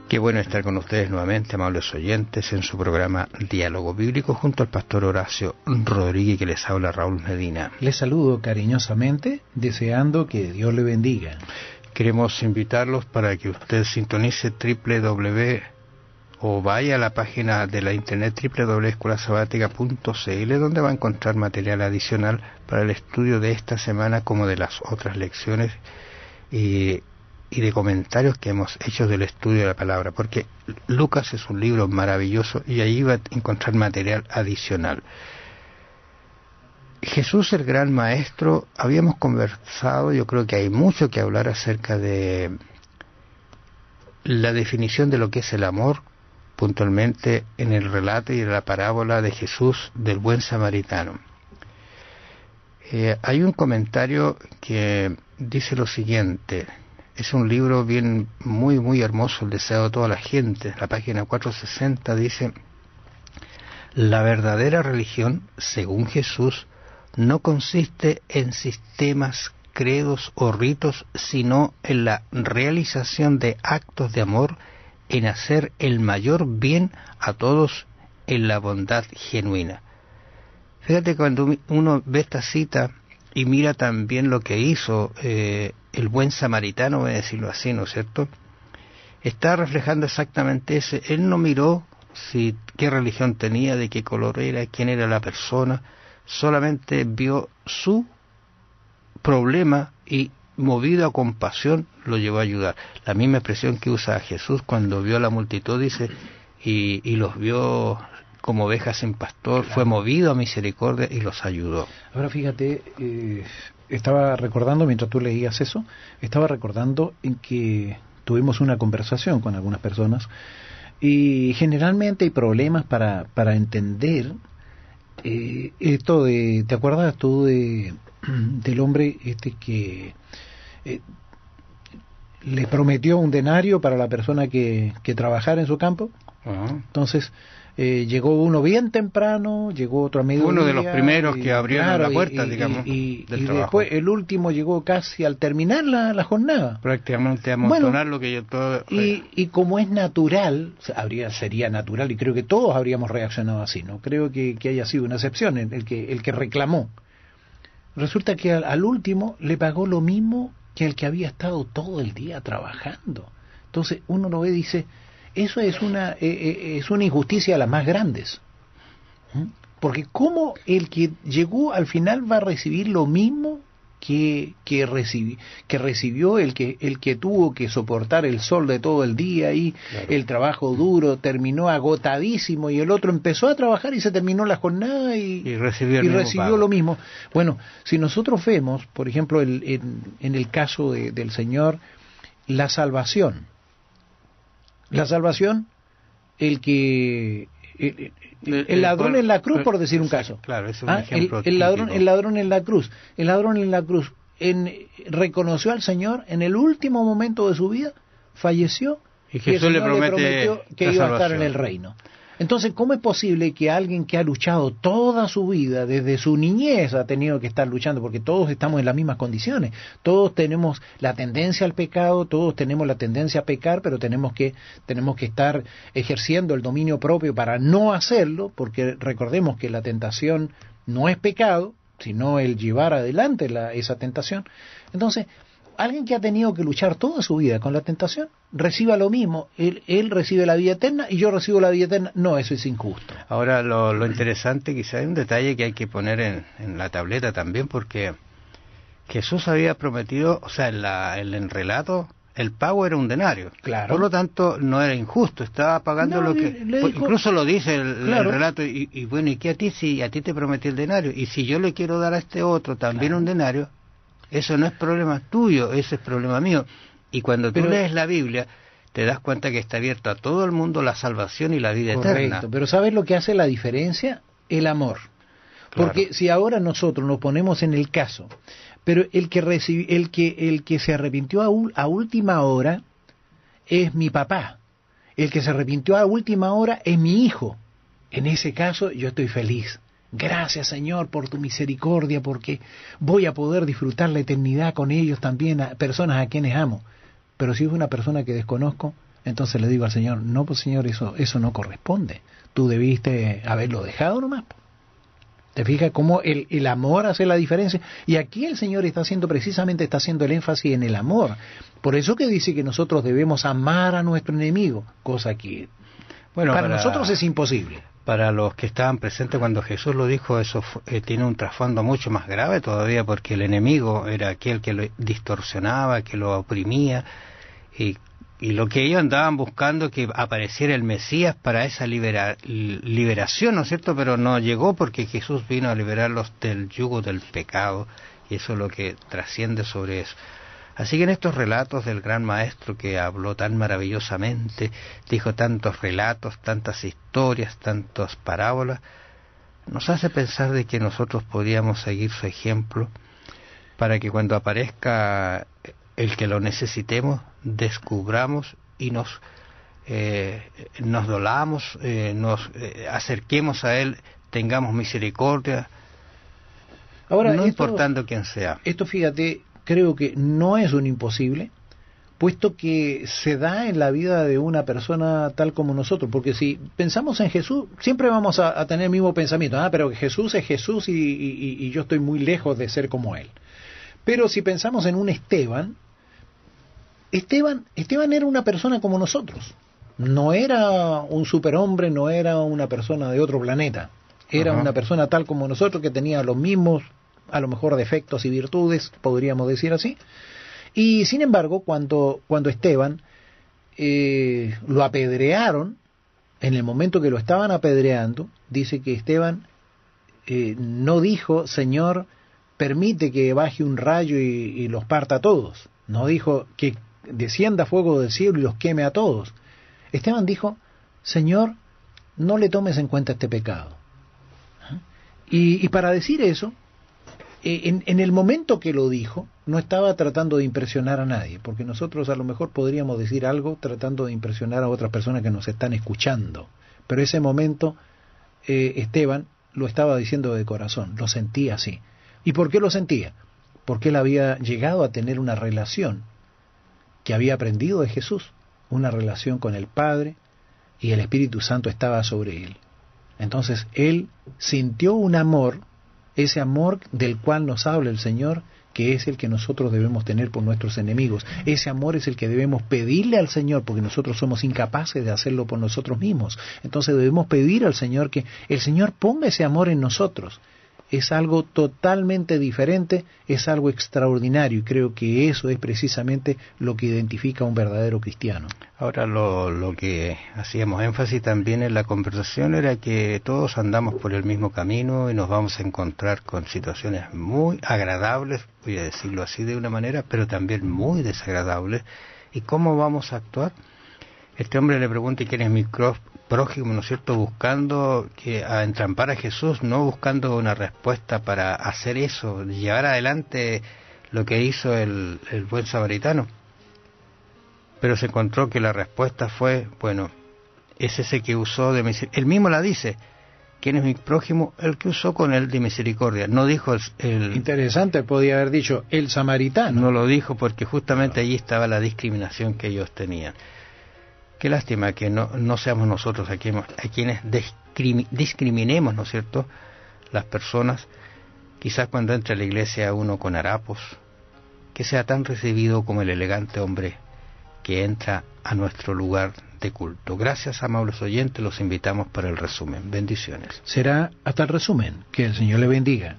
Qué bueno estar con ustedes nuevamente, amables oyentes, en su programa Diálogo Bíblico, junto al pastor Horacio Rodríguez, que les habla Raúl Medina. Les saludo cariñosamente, deseando que Dios le bendiga. Queremos invitarlos para que usted sintonice o vaya a la página de la internet www.escuelasabatica.cl, donde va a encontrar material adicional para el estudio de esta semana, como de las otras lecciones y de comentarios que hemos hecho del estudio de la palabra, porque Lucas es un libro maravilloso y ahí va a encontrar material adicional. Jesús, el gran maestro, habíamos conversado, yo creo que hay mucho que hablar acerca de la definición de lo que es el amor, puntualmente en el relato y en la parábola de Jesús del buen samaritano. Hay un comentario que dice lo siguiente. Es un libro muy hermoso, el deseo de toda la gente. La página 460 dice: la verdadera religión, según Jesús, no consiste en sistemas, credos o ritos, sino en la realización de actos de amor, en hacer el mayor bien a todos, en la bondad genuina. Fíjate, cuando uno ve esta cita y mira también lo que hizo el buen samaritano, voy a decirlo así, ¿no es cierto? Está reflejando exactamente ese. Él no miró qué religión tenía, de qué color era, quién era la persona, solamente vio su problema y, movido a compasión, lo llevó a ayudar. La misma expresión que usa Jesús cuando vio a la multitud, dice, y los vio como ovejas sin pastor, claro. Fue movido a misericordia y los ayudó. Ahora fíjate, estaba recordando, mientras tú leías eso, estaba recordando en que tuvimos una conversación con algunas personas y generalmente hay problemas para entender esto de, ¿te acuerdas tú del hombre que le prometió un denario para la persona que trabajara en su campo? Uh-huh. Entonces llegó uno bien temprano, llegó otro a mediodía. Uno de los primeros que abrieron la puerta, digamos, y después el último llegó casi al terminar la jornada. Prácticamente a amontonar lo que yo todo... Y como es natural, sería natural, y creo que todos habríamos reaccionado así, no creo que haya sido una excepción el que reclamó. Resulta que al último le pagó lo mismo que el que había estado todo el día trabajando. Entonces uno lo ve y dice, eso es una injusticia de las más grandes. Porque ¿cómo el que llegó al final va a recibir lo mismo que recibió el que tuvo que soportar el sol de todo el día y claro, el trabajo duro, terminó agotadísimo, y el otro empezó a trabajar y se terminó la jornada y recibió lo mismo? Bueno, si nosotros vemos, por ejemplo, en el caso del Señor, la salvación, el ladrón en la cruz, por decir un caso. Claro, es un ejemplo el ladrón en la cruz. El ladrón en la cruz reconoció al Señor en el último momento de su vida, falleció, y Jesús le prometió que iba a estar en el reino. Entonces, ¿cómo es posible que alguien que ha luchado toda su vida, desde su niñez ha tenido que estar luchando? Porque todos estamos en las mismas condiciones, todos tenemos la tendencia al pecado, todos tenemos la tendencia a pecar, pero tenemos que estar ejerciendo el dominio propio para no hacerlo, porque recordemos que la tentación no es pecado, sino el llevar adelante esa tentación. Entonces, alguien que ha tenido que luchar toda su vida con la tentación, reciba lo mismo. Él recibe la vida eterna y yo recibo la vida eterna. No, eso es injusto. Ahora, lo interesante, quizá hay un detalle que hay que poner en la tableta también, porque Jesús había prometido, o sea, en el relato, el pago era un denario. Claro. Por lo tanto, no era injusto, estaba pagando lo que... Incluso lo dice el relato, y bueno, ¿y qué a ti si a ti te prometí el denario? Y si yo le quiero dar a este otro también un denario, eso no es problema tuyo, ese es problema mío. Y cuando tú lees la Biblia, te das cuenta que está abierta a todo el mundo la salvación y la vida eterna. Pero ¿sabes lo que hace la diferencia? El amor. Claro. Porque si ahora nosotros nos ponemos en el caso, pero el que se arrepintió a última hora es mi papá. El que se arrepintió a última hora es mi hijo. En ese caso yo estoy feliz. Gracias, Señor, por tu misericordia, porque voy a poder disfrutar la eternidad con ellos también, a personas a quienes amo. Pero si es una persona que desconozco, Entonces le digo al Señor, no, pues Señor, eso no corresponde. Tú debiste haberlo dejado nomás. ¿Te fijas cómo el amor hace la diferencia? Y aquí el Señor está haciendo el énfasis en el amor. Por eso que dice que nosotros debemos amar a nuestro enemigo, cosa que para nosotros es imposible. Para los que estaban presentes cuando Jesús lo dijo, eso tiene un trasfondo mucho más grave todavía, porque el enemigo era aquel que lo distorsionaba, que lo oprimía, y lo que ellos andaban buscando, que apareciera el Mesías para esa liberación, ¿no es cierto? Pero no llegó, porque Jesús vino a liberarlos del yugo del pecado, y eso es lo que trasciende sobre eso. Así que en estos relatos del gran maestro, que habló tan maravillosamente, dijo tantos relatos, tantas historias, tantas parábolas, nos hace pensar de que nosotros podríamos seguir su ejemplo, para que cuando aparezca el que lo necesitemos, descubramos y nos dolamos, nos acerquemos a él, tengamos misericordia, ahora, no importando quién sea. Esto, fíjate, creo que no es un imposible, puesto que se da en la vida de una persona tal como nosotros, porque si pensamos en Jesús, siempre vamos a tener el mismo pensamiento, pero Jesús es Jesús y yo estoy muy lejos de ser como él. Pero si pensamos en un Esteban era una persona como nosotros, no era un superhombre, no era una persona de otro planeta, era una persona tal como nosotros, que tenía los mismos, a lo mejor, defectos y virtudes, podríamos decir así. Y sin embargo, cuando Esteban lo apedrearon, en el momento que lo estaban apedreando, dice que Esteban no dijo, Señor, permite que baje un rayo y los parta a todos. No dijo que descienda fuego del cielo y los queme a todos. Esteban dijo, Señor, no le tomes en cuenta este pecado. Y para decir eso, en el momento que lo dijo, no estaba tratando de impresionar a nadie, porque nosotros a lo mejor podríamos decir algo tratando de impresionar a otras personas que nos están escuchando, pero ese momento Esteban lo estaba diciendo de corazón, lo sentía así. ¿Y por qué lo sentía? Porque él había llegado a tener una relación que había aprendido de Jesús, una relación con el Padre, y el Espíritu Santo estaba sobre él. Entonces él sintió un amor, ese amor del cual nos habla el Señor, que es el que nosotros debemos tener por nuestros enemigos. Ese amor es el que debemos pedirle al Señor, porque nosotros somos incapaces de hacerlo por nosotros mismos. Entonces debemos pedir al Señor que el Señor ponga ese amor en nosotros. Es algo totalmente diferente, es algo extraordinario, y creo que eso es precisamente lo que identifica a un verdadero cristiano. Ahora, lo que hacíamos énfasis también en la conversación era que todos andamos por el mismo camino y nos vamos a encontrar con situaciones muy agradables, voy a decirlo así de una manera, pero también muy desagradables. ¿Y cómo vamos a actuar? Este hombre le pregunta quién es mi prójimo, ¿no es cierto?, buscando a entrampar a Jesús, no buscando una respuesta para hacer eso, llevar adelante lo que hizo el buen samaritano. Pero se encontró que la respuesta fue, bueno, es ese que usó de misericordia. Él mismo la dice, ¿quién es mi prójimo? El que usó con él de misericordia. No dijo el... Interesante, podía haber dicho el samaritano. No lo dijo porque justamente allí estaba la discriminación que ellos tenían. Qué lástima que no seamos nosotros a quienes discriminemos, ¿no es cierto?, las personas. Quizás cuando entre a la iglesia uno con harapos, que sea tan recibido como el elegante hombre que entra a nuestro lugar de culto. Gracias, amables oyentes, los invitamos para el resumen. Bendiciones. Será hasta el resumen. Que el Señor le bendiga.